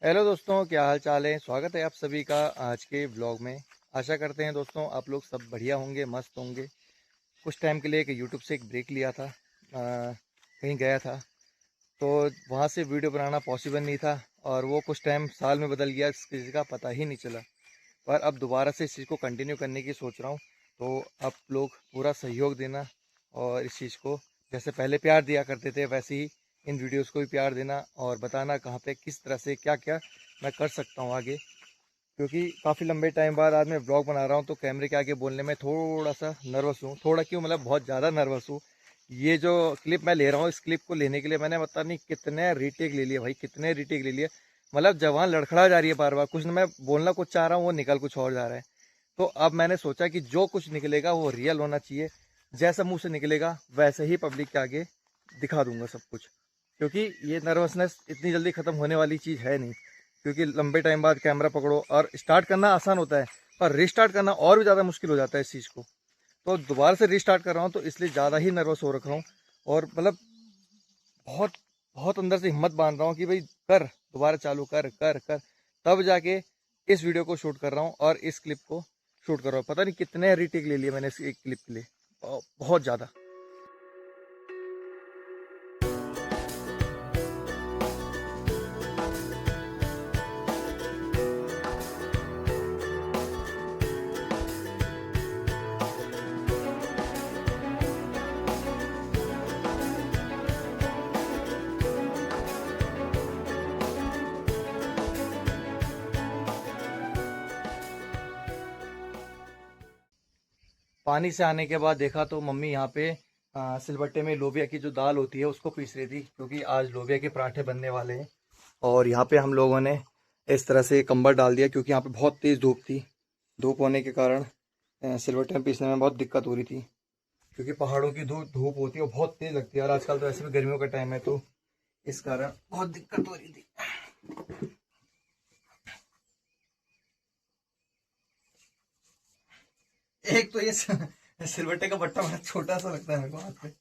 Hello दोस्तों, क्या हाल चाल है। स्वागत है आप सभी का आज के व्लॉग में। आशा करते हैं दोस्तों आप लोग सब बढ़िया होंगे, मस्त होंगे। कुछ टाइम के लिए एक यूट्यूब से एक ब्रेक लिया था, कहीं गया था तो वहाँ से वीडियो बनाना पॉसिबल नहीं था और वो कुछ टाइम साल में बदल गया, इस चीज़ का पता ही नहीं चला। पर अब दोबारा से इस चीज़ को कंटिन्यू करने की सोच रहा हूँ, तो आप लोग पूरा सहयोग देना और इस चीज़ को जैसे पहले प्यार दिया करते थे वैसे ही इन वीडियोस को भी प्यार देना और बताना कहाँ पे किस तरह से क्या क्या मैं कर सकता हूँ आगे। क्योंकि काफ़ी लंबे टाइम बाद आज मैं ब्लॉग बना रहा हूँ तो कैमरे के आगे बोलने में थोड़ा सा नर्वस हूँ। थोड़ा क्यों, मतलब बहुत ज़्यादा नर्वस हूँ। ये जो क्लिप मैं ले रहा हूँ, इस क्लिप को लेने के लिए मैंने पता नहीं कितने रीटेक ले लिए भाई, कितने रीटेक ले लिए। मतलब जवान लड़खड़ा जा रही है बार बार, कुछ मैं बोलना कुछ चाह रहा हूँ वो निकल कुछ और जा रहा है। तो अब मैंने सोचा कि जो कुछ निकलेगा वो रियल होना चाहिए, जैसा मुंह से निकलेगा वैसे ही पब्लिक के आगे दिखा दूंगा सब कुछ। क्योंकि ये नर्वसनेस इतनी जल्दी ख़त्म होने वाली चीज़ है नहीं। क्योंकि लंबे टाइम बाद कैमरा पकड़ो और स्टार्ट करना आसान होता है, पर रिस्टार्ट करना और भी ज़्यादा मुश्किल हो जाता है इस चीज़ को। तो दोबारा से रिस्टार्ट कर रहा हूँ तो इसलिए ज़्यादा ही नर्वस हो रखा हूँ। और मतलब बहुत बहुत अंदर से हिम्मत बांध रहा हूँ कि भाई कर, दोबारा चालू कर कर कर। तब जाके इस वीडियो को शूट कर रहा हूँ और इस क्लिप को शूट कर रहा हूँ। पता नहीं कितने रीटेक ले लिए मैंने इस एक क्लिप के लिए, बहुत ज़्यादा। पानी से आने के बाद देखा तो मम्मी यहाँ पे सिलबट्टे में लोबिया की जो दाल होती है उसको पीस रही थी, क्योंकि आज लोबिया के पराठे बनने वाले हैं। और यहाँ पे हम लोगों ने इस तरह से कंबल डाल दिया क्योंकि यहाँ पे बहुत तेज़ धूप थी। धूप होने के कारण सिलबट्टे में पीसने में बहुत दिक्कत हो रही थी, क्योंकि पहाड़ों की धूप धूप होती है वो बहुत तेज़ लगती है और आजकल तो ऐसे भी गर्मियों का टाइम है तो इस कारण बहुत दिक्कत हो रही थी। एक तो ये सिलबट्टे का बट्टा बड़ा छोटा सा लगता है मेरे को हाथ पे।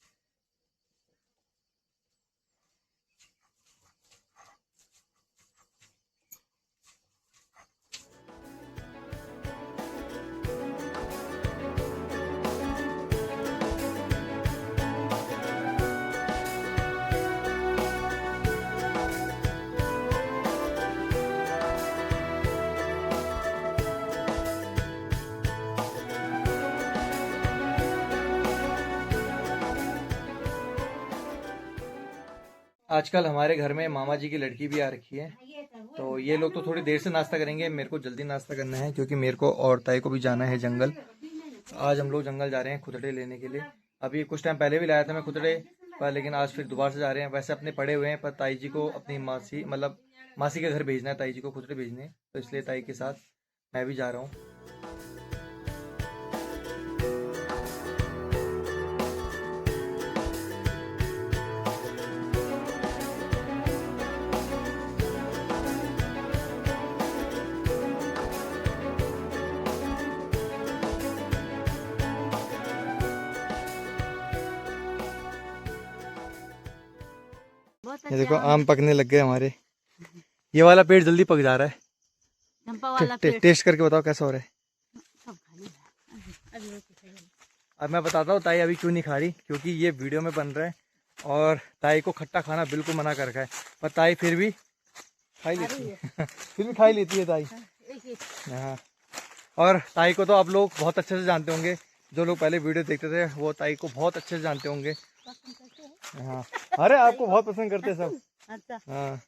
आजकल हमारे घर में मामा जी की लड़की भी आ रखी है, तो ये लोग तो थोड़ी देर से नाश्ता करेंगे। मेरे को जल्दी नाश्ता करना है क्योंकि मेरे को और ताई को भी जाना है जंगल। आज हम लोग जंगल जा रहे हैं खुदड़े लेने के लिए। अभी कुछ टाइम पहले भी लाया था मैं खुदड़े, पर लेकिन आज फिर दोबारा से जा रहे हैं। वैसे अपने पड़े हुए हैं, पर ताई जी को अपनी मासी, मतलब मासी के घर भेजना है, ताई जी को खुदड़े भेजने हैं, तो इसलिए ताई के साथ मैं भी जा रहा हूँ। ये देखो आम पकने लग गए हमारे। ये वाला पेड़ जल्दी पक जा रहा है। चंपा वाला टेस्ट करके बताओ कैसा हो रहा है। सब खा लिया। अब मैं बताता हूँ ताई अभी क्यों नहीं खा रही, क्योंकि ये वीडियो में बन रहा है और ताई को खट्टा खाना बिल्कुल मना कर रखा है, पर ताई फिर भी खा ही लेती है। फिर भी खा ही लेती है ताई। हाँ, और ताई को तो आप लोग बहुत अच्छे से जानते होंगे, जो लोग पहले वीडियो देखते थे वो ताई को बहुत अच्छे से जानते होंगे। हाँ, अरे आपको बहुत पसंद करते हैं सब। अच्छा, हाँ,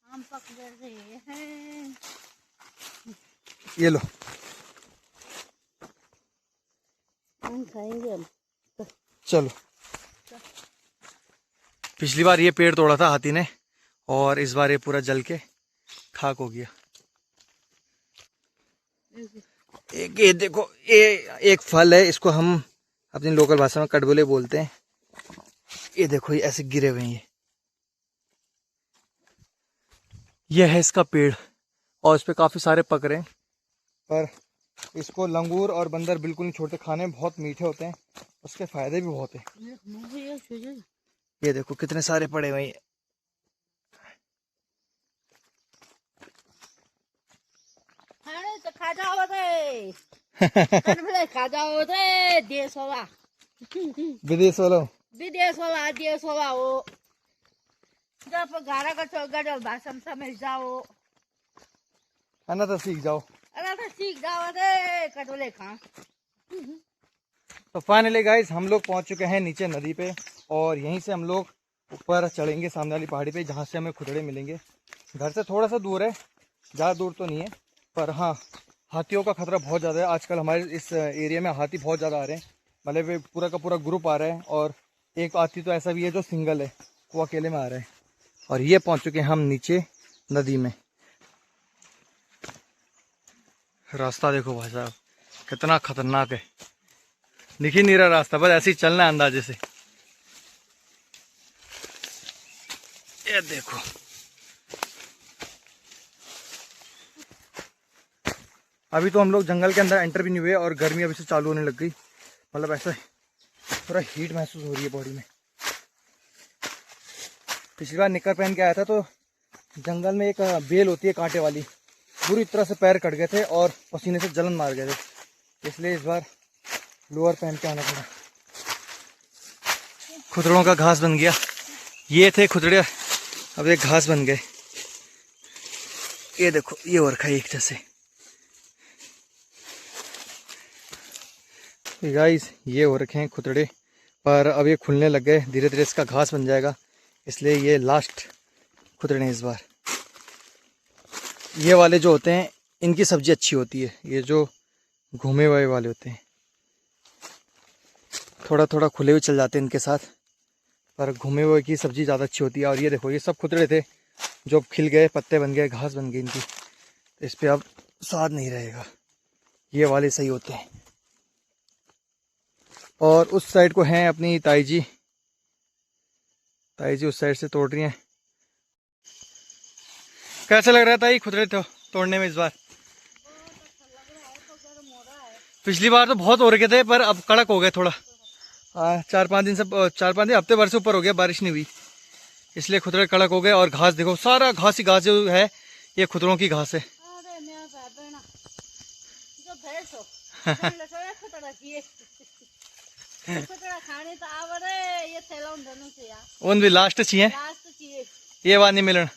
आम पक गए हैं। ये लो। हम खाएंगे हम। चलो, पिछली बार ये पेड़ तोड़ा था हाथी ने और इस बार ये पूरा जल के खाक हो गया। एक ये देखो, ये एक फल है, इसको हम अपनी लोकल भाषा में कटबुले बोलते हैं। ये देखो ये ऐसे गिरे हुए हैं। ये है इसका पेड़ और इस पे काफी सारे पक रहे हैं, पर इसको लंगूर और बंदर बिल्कुल नहीं छोड़ते। खाने में बहुत मीठे होते हैं, उसके फायदे भी बहुत हैं। ये देखो कितने सारे पड़े हुए हैं। से खा जाओ रे कटहल खा जाओ रे देश वाला विदेश वालों देश वाला वो जब गारा का चौगड़ भाषण समझ जाओ आना तो सीख जाओ। अरे तो सीख जाओ रे कटहल खा। तो फाइनली गाइस हम लोग पहुंच चुके हैं नीचे नदी पे और यहीं से हम लोग ऊपर चढ़ेंगे सामने वाली पहाड़ी पे जहाँ से हमें खुदड़े मिलेंगे। घर से थोड़ा सा दूर है, ज़्यादा दूर तो नहीं है, पर हाँ हाथियों का खतरा बहुत ज़्यादा है। आजकल हमारे इस एरिया में हाथी बहुत ज़्यादा आ रहे हैं, मतलब पूरा का पूरा ग्रुप आ रहा है और एक हाथी तो ऐसा भी है जो सिंगल है, वो अकेले में आ रहा है। और ये पहुँच चुके हैं हम नीचे नदी में। रास्ता देखो भाई साहब कितना खतरनाक है, दिख ही नहीं रहा रास्ता, बस ऐसे ही चलना है अंदाजे से। ये देखो अभी तो हम लोग जंगल के अंदर एंटर भी नहीं हुए और गर्मी अभी से चालू होने लग गई, मतलब ऐसा थोड़ा हीट महसूस हो रही है बॉडी में। पिछली बार निकर पहन के आया था तो जंगल में एक बेल होती है कांटे वाली, बुरी तरह से पैर कट गए थे और पसीने से जलन मार गए थे, इसलिए इस बार लोअर पहन के आना पड़ा। खुदड़ों का घास बन गया, ये थे खुदड़े अब एक घास बन गए। ये देखो ये और रखा एक जैसे। गाइस ये हो रखे हैं खुदड़े, पर अब ये खुलने लग गए, धीरे धीरे इसका घास बन जाएगा, इसलिए ये लास्ट खुदड़े हैं इस बार। ये वाले जो होते हैं इनकी सब्जी अच्छी होती है, ये जो घूमे हुए वाले होते हैं थोड़ा थोड़ा खुले हुए चल जाते हैं इनके साथ, पर घूमे हुए की सब्जी ज़्यादा अच्छी होती है। और ये देखो ये सब खुदड़े थे जो खिल गए, पत्ते बन गए, घास बन गई इनकी, तो इस पर अब स्वाद नहीं रहेगा, ये वाले सही होते हैं। और उस साइड को हैं अपनी ताई जी उस साइड से तोड़ रही हैं। कैसा लग रहा है ताई खुदड़े तो तोड़ने में इस बार? पिछली बार तो बहुत हो रखे थे पर अब कड़क हो गए थोड़ा, 4-5 दिन हफ्ते भर से ऊपर हो गया, बारिश नहीं हुई इसलिए खुदड़े कड़क हो गए। और घास देखो सारा घास ही घास जो है ये खुदड़ों की घास है। उन भी लास्ट चाहिए, ये बात नहीं मिलन।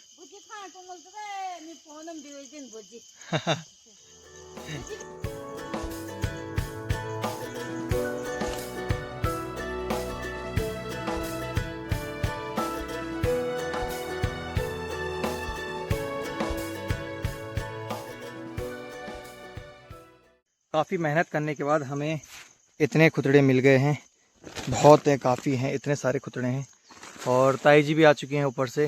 काफ़ी मेहनत करने के बाद हमें इतने खुदड़े मिल गए हैं, बहुत है, काफ़ी हैं, इतने सारे खुदड़े हैं। और ताई जी भी आ चुकी हैं ऊपर से,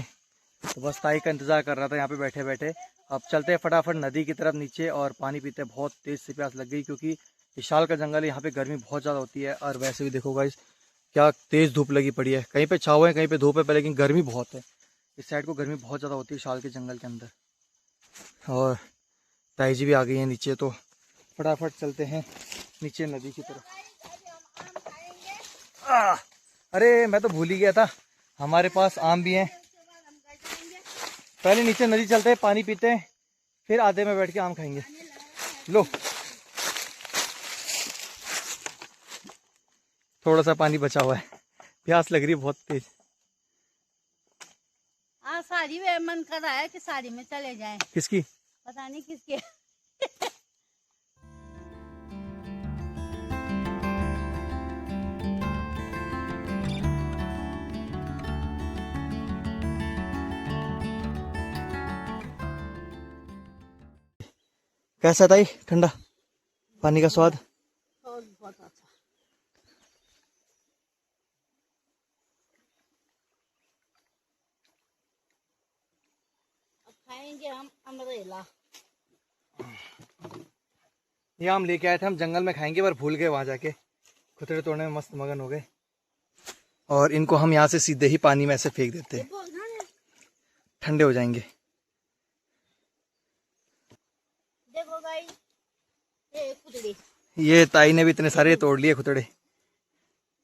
तो बस ताई का इंतज़ार कर रहा था यहाँ पे बैठे बैठे। अब चलते हैं फटाफट नदी की तरफ नीचे और पानी पीते हैं, बहुत तेज़ से प्यास लग गई क्योंकि विशाल का जंगल है, यहाँ पे गर्मी बहुत ज़्यादा होती है। और वैसे भी देखो गाइस क्या तेज़ धूप लगी पड़ी है, कहीं पे छाव है कहीं पे धूप है, पर लेकिन गर्मी बहुत है। इस साइड को गर्मी बहुत ज़्यादा होती है विशाल के जंगल के अंदर। और ताई जी भी आ गई हैं नीचे, तो फटाफट चलते हैं नीचे नदी की तरफ। अरे मैं तो भूल ही गया था, हमारे पास आम भी हैं। पहले नीचे नदी चलते हैं, पानी पीते हैं, फिर आधे में बैठ के आम खाएंगे। लो थोड़ा सा पानी बचा हुआ है, प्यास लग रही है बहुत तेज। साड़ी में मन कर रहा है कि साड़ी में चले जाएं। किसकी? पता नहीं किसके। कैसा था ठंडा पानी का स्वाद? बहुत अच्छा। अब खाएंगे हम अमरेला। ये आम लेके आए थे हम जंगल में खाएंगे, पर भूल गए वहां जाके, खुदड़े तोड़ने में मस्त मगन हो गए। और इनको हम यहाँ से सीधे ही पानी में ऐसे फेंक देते हैं, ठंडे हो जाएंगे। देखो भाई ये खुदड़ी, ये ताई ने भी इतने सारे तोड़ लिए खुदड़े।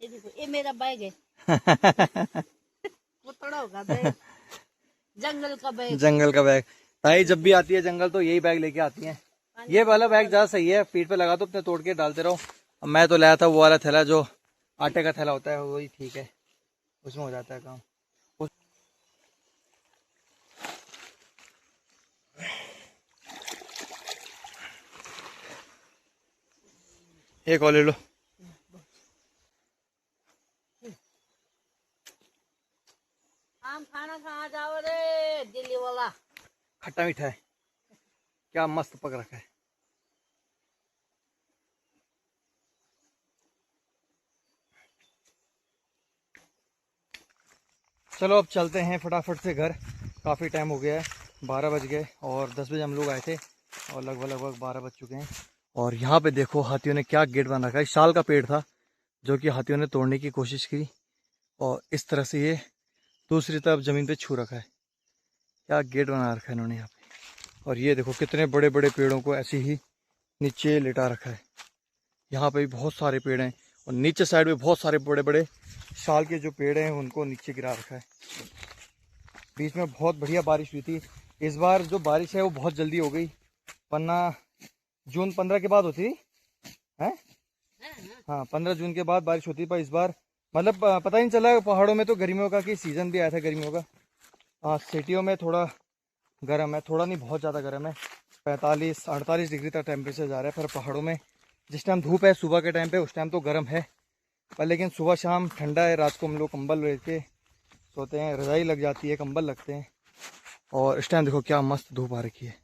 ये देखो ये मेरा बैग है। खुदड़ा होगा बैग, जंगल का बैग। जंगल का बैग। ताई जब भी आती है जंगल तो यही बैग लेके आती है। ये वाला बैग ज़्यादा सही है, पीठ पे लगा दो अपने, तोड़ के डालते रहो। अब मैं तो लाया था वो वाला थैला जो आटे का थैला होता है, वही ठीक है, उसमें हो जाता है काम। एक और ले लो। आम खाना कहाँ जाओ रे दिल्ली वाला। खट्टा मीठा है, क्या मस्त पक रखा है। चलो अब चलते हैं फटाफट से घर, काफ़ी टाइम हो गया है, 12 बज गए और 10 बजे हम लोग आए थे और लगभग 12 बज चुके हैं। और यहाँ पे देखो हाथियों ने क्या गेट बना रखा है। साल का पेड़ था जो कि हाथियों ने तोड़ने की कोशिश की और इस तरह से ये दूसरी तरफ ज़मीन पे छू रखा है। क्या गेट बना रखा है इन्होंने यहाँ पे। और ये देखो कितने बड़े बड़े पेड़ों को ऐसे ही नीचे लिटा रखा है। यहाँ पे भी बहुत सारे पेड़ हैं और नीचे साइड में बहुत सारे बड़े बड़े साल के जो पेड़ हैं उनको नीचे गिरा रखा है। बीच में बहुत बढ़िया बारिश हुई थी। इस बार जो बारिश है वो बहुत जल्दी हो गई, वरना जून 15 के बाद होती है। हाँ 15 जून के बाद बारिश होती, पर इस बार मतलब पता ही नहीं चला। पहाड़ों में तो गर्मियों का कि सीज़न भी आया था गर्मियों का। हाँ सिटियों में थोड़ा गर्म है, थोड़ा नहीं बहुत ज़्यादा गर्म है, 45-48 डिग्री तक टेम्परेचर जा रहा है। पर पहाड़ों में जिस टाइम धूप है सुबह के टाइम पे, उस टाइम तो गर्म है, पर लेकिन सुबह शाम ठंडा है। रात को हम लोग कंबल ले के सोते हैं, रज़ाई लग जाती है, कंबल लगते हैं। और इस टाइम देखो क्या मस्त धूप आ रखी है।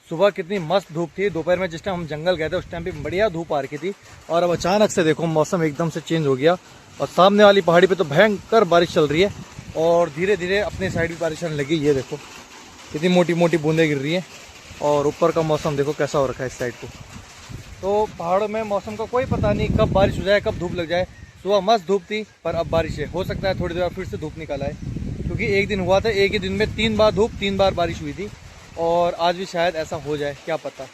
सुबह कितनी मस्त धूप थी, दोपहर में जिस टाइम हम जंगल गए थे उस टाइम भी बढ़िया धूप आ रखी थी। और अब अचानक से देखो मौसम एकदम से चेंज हो गया और सामने वाली पहाड़ी पे तो भयंकर बारिश चल रही है और धीरे धीरे अपने साइड भी बारिश आने लगी। ये देखो कितनी मोटी मोटी बूंदें गिर रही हैं और ऊपर का मौसम देखो कैसा हो रखा है इस साइड को। तो पहाड़ों में मौसम का कोई पता नहीं, कब बारिश हो जाए कब धूप लग जाए। सुबह मस्त धूप थी पर अब बारिश है, हो सकता है थोड़ी देर फिर से धूप निकल आए, क्योंकि एक दिन हुआ था, एक ही दिन में 3 बार धूप 3 बार बारिश हुई थी और आज भी शायद ऐसा हो जाए, क्या पता।